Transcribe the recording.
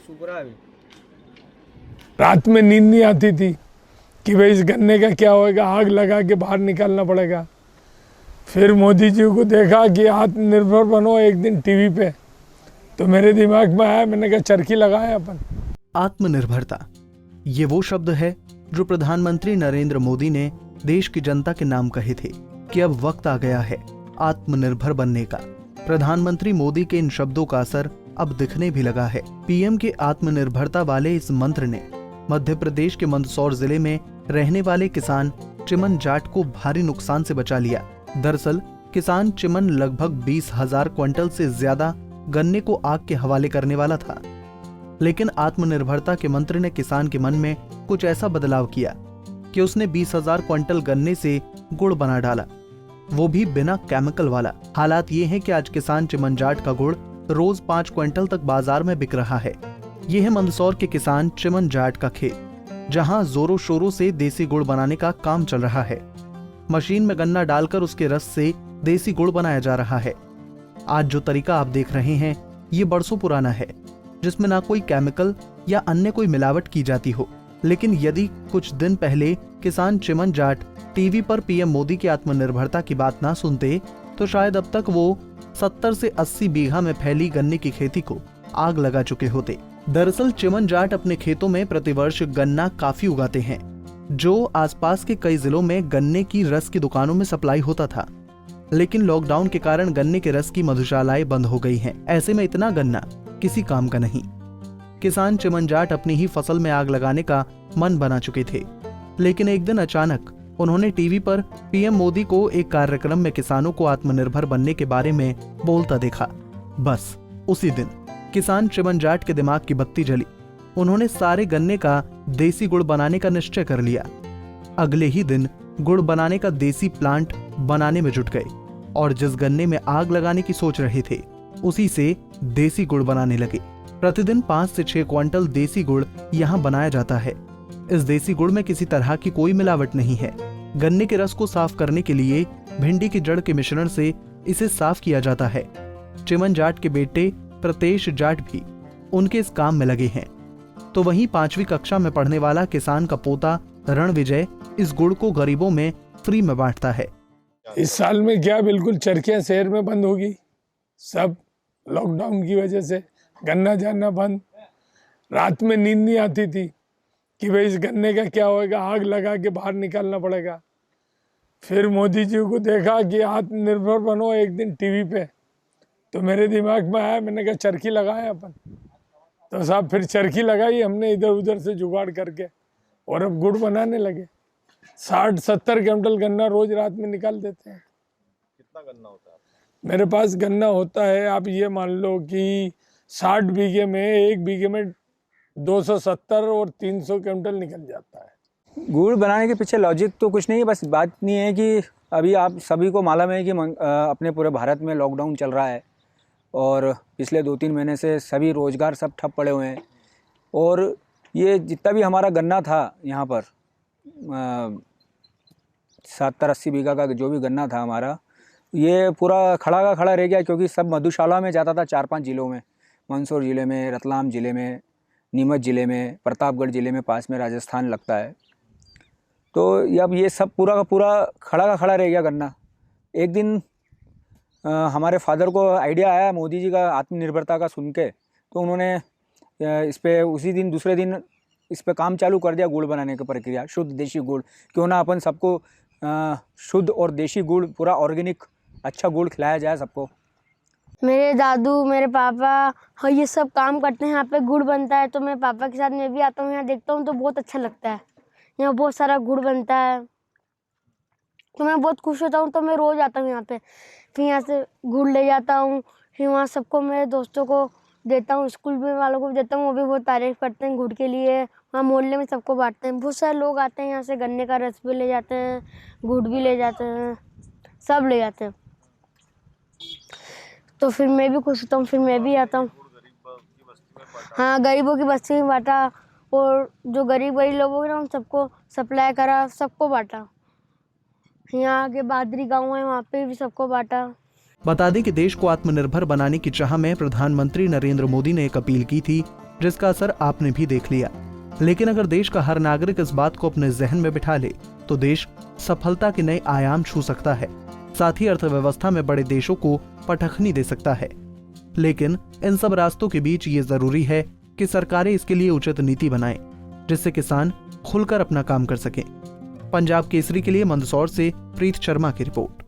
सूख रहा है अभी। रात में नींद नहीं आती थी कि भाई इस गन्ने का क्या होएगा, आग लगा के बाहर निकालना पड़ेगा। फिर मोदी जी को देखा कि आत्मनिर्भर बनो एक दिन टीवी पे, तो मेरे दिमाग में आया, मैंने कहा चरखी लगाए अपन। आत्मनिर्भरता, ये वो शब्द है जो प्रधानमंत्री नरेंद्र मोदी ने देश की जनता के नाम कहे थे कि अब वक्त आ गया है आत्मनिर्भर बनने का। प्रधानमंत्री मोदी के इन शब्दों का असर अब दिखने भी लगा है। पीएम के आत्मनिर्भरता वाले इस मंत्र ने मध्य प्रदेश के मंदसौर जिले में रहने वाले किसान चिमन जाट को भारी नुकसान से बचा लिया। दरअसल किसान चिमन लगभग 20,000 क्विंटल से ज्यादा गन्ने को आग के हवाले करने वाला था, लेकिन आत्मनिर्भरता के मंत्र ने किसान के मन में कुछ ऐसा बदलाव किया कि उसने 20,000 क्विंटल गन्ने से गुड़ बना डाला, वो भी बिना केमिकल वाला। हालात ये हैं कि आज किसान चिमन जाट का गुड़ रोज 5 क्विंटल तक बाजार में बिक रहा है। ये है मंदसौर के किसान चिमन जाट का खेत, जहां जोरों शोरों से देसी गुड़ बनाने का काम चल रहा है। मशीन में गन्ना डालकर उसके रस से देसी गुड़ बनाया जा रहा है। आज जो तरीका आप देख रहे हैं ये बरसों पुराना है, जिसमें ना कोई केमिकल या अन्य कोई मिलावट की जाती हो। लेकिन यदि कुछ दिन पहले किसान चिमन जाट टीवी पर पीएम मोदी की आत्मनिर्भरता की बात ना सुनते तो शायद अब तक वो 70 से 80 बीघा में फैली गन्ने की खेती को आग लगा चुके होते। दरअसल चिमन जाट अपने खेतों में प्रतिवर्ष गन्ना काफी उगाते हैं, जो आसपास के कई जिलों में गन्ने की रस की दुकानों में सप्लाई होता था। लेकिन लॉकडाउन के कारण गन्ने के रस की मधुशालाएं बंद हो गई हैं। ऐसे में इतना गन्ना किसी काम का नहीं। किसान चिमन जाट अपनी ही फसल में आग लगाने का मन बना चुके थे, लेकिन एक दिन अचानक उन्होंने टीवी पर पीएम मोदी को एक कार्यक्रम में किसानों को आत्मनिर्भर बनने के बारे में बोलता देखा। बस उसी दिन किसान चिमन जाट के दिमाग की बत्ती जली। उन्होंने सारे गन्ने का देसी गुड़ बनाने का निश्चय कर लिया। अगले ही दिन गुड़ बनाने का देसी प्लांट बनाने में जुट गए और जिस गन्ने में आग लगाने की सोच रहे थे उसी से देसी गुड़ बनाने लगे। प्रतिदिन 5 से 6 क्विंटल देसी गुड़ यहाँ बनाया जाता है। इस देसी गुड़ में किसी तरह की कोई मिलावट नहीं है। गन्ने के रस को साफ करने के लिए भिंडी की जड़ के मिश्रण से इसे साफ किया जाता है। चिमन जाट के बेटे प्रतेश जाट भी उनके इस काम में लगे हैं। तो वहीं 5वीं कक्षा में पढ़ने वाला किसान का पोता रणविजय इस गुड़ को गरीबों में फ्री में बांटता है। इस साल में क्या बिल्कुल चरखियां शहर में बंद होगी, सब लॉकडाउन की वजह से गन्ना जाना बंद। रात में नींद नहीं आती थी कि भाई इस गन्ने का क्या होएगा, आग लगा के बाहर निकालना पड़ेगा। फिर मोदी जी को देखा कि आत्मनिर्भर बनो एक दिन टीवी पे, तो मेरे दिमाग में आया, मैंने कहा चरखी लगाए अपन। तो साहब फिर चरखी लगाई हमने इधर उधर से जुगाड़ करके, और अब गुड़ बनाने लगे। 60-70 क्विंटल गन्ना रोज रात में निकाल देते हैं। कितना गन्ना होता है? मेरे पास गन्ना होता है, आप ये मान लो कि 60 बीघे में, 1 बीघे में 270 और 300 क्विंटल निकल जाता है। गुड़ बनाने के पीछे लॉजिक तो कुछ नहीं है, बस बात नहीं है कि अभी आप सभी को मालूम है कि अपने पूरे भारत में लॉकडाउन चल रहा है और पिछले 2-3 महीने से सभी रोज़गार सब ठप पड़े हुए हैं। और ये जितना भी हमारा गन्ना था यहाँ पर 70-80 बीघा का जो भी गन्ना था हमारा, ये पूरा खड़ा का खड़ा रह गया, क्योंकि सब मधुशाला में जाता था 4-5 ज़िलों में, मंदसौर ज़िले में, रतलाम ज़िले में, नीमच ज़िले में, प्रतापगढ़ ज़िले में, पास में राजस्थान लगता है। तो अब ये सब पूरा का पूरा खड़ा का खड़ा रह गया गन्ना। एक दिन हमारे फादर को आइडिया आया मोदी जी का आत्मनिर्भरता का सुन के, तो उन्होंने इस पे उसी दिन दूसरे दिन इस पे काम चालू कर दिया, गुड़ बनाने की प्रक्रिया। शुद्ध देशी गुड़, क्यों ना अपन सबको शुद्ध और देशी गुड़, पूरा ऑर्गेनिक अच्छा गुड़ खिलाया जाए सबको। मेरे दादू, मेरे पापा, हाँ, ये सब काम करते हैं। यहाँ पे गुड़ बनता है, तो मैं पापा के साथ मैं भी आता हूँ, यहाँ देखता हूँ तो बहुत अच्छा लगता है। यहाँ बहुत सारा गुड़ बनता है तो मैं बहुत खुश होता हूँ, तो मैं रोज़ आता हूँ यहाँ पे। फिर यहाँ से गुड़ ले जाता हूँ, फिर वहाँ सबको, मेरे दोस्तों को देता हूँ, स्कूल में वालों को भी देता हूँ, वो भी बहुत तारीफ़ करते हैं गुड़ के लिए। वहाँ मोहल्ले में सबको बांटते हैं। बहुत सारे लोग आते हैं यहाँ से, गन्ने का रस भी ले जाते हैं, गुड़ भी ले जाते हैं, सब ले जाते हैं। तो फिर मैं भी खुश होता हूँ, फिर मैं भी आता हूँ। हाँ, गरीबों की बस्ती में बांटा, और जो गरीब लोगों के ना उन सबको सप्लाई करा, सबको बांटा। यहाँ आगे बादरी गांव है, वहाँ पे भी सबको बांटा। बता दें कि देश को आत्मनिर्भर बनाने की चाह में प्रधानमंत्री नरेंद्र मोदी ने एक अपील की थी, जिसका असर आपने भी देख लिया। लेकिन अगर देश का हर नागरिक इस बात को अपने जहन में बिठा ले तो देश सफलता के नए आयाम छू सकता है, साथ ही अर्थव्यवस्था में बड़े देशों को पटखनी दे सकता है। लेकिन इन सब रास्तों के बीच ये जरूरी है कि सरकारें इसके लिए उचित नीति बनाएं, जिससे किसान खुलकर अपना काम कर सकें। पंजाब केसरी के लिए मंदसौर से प्रीत शर्मा की रिपोर्ट।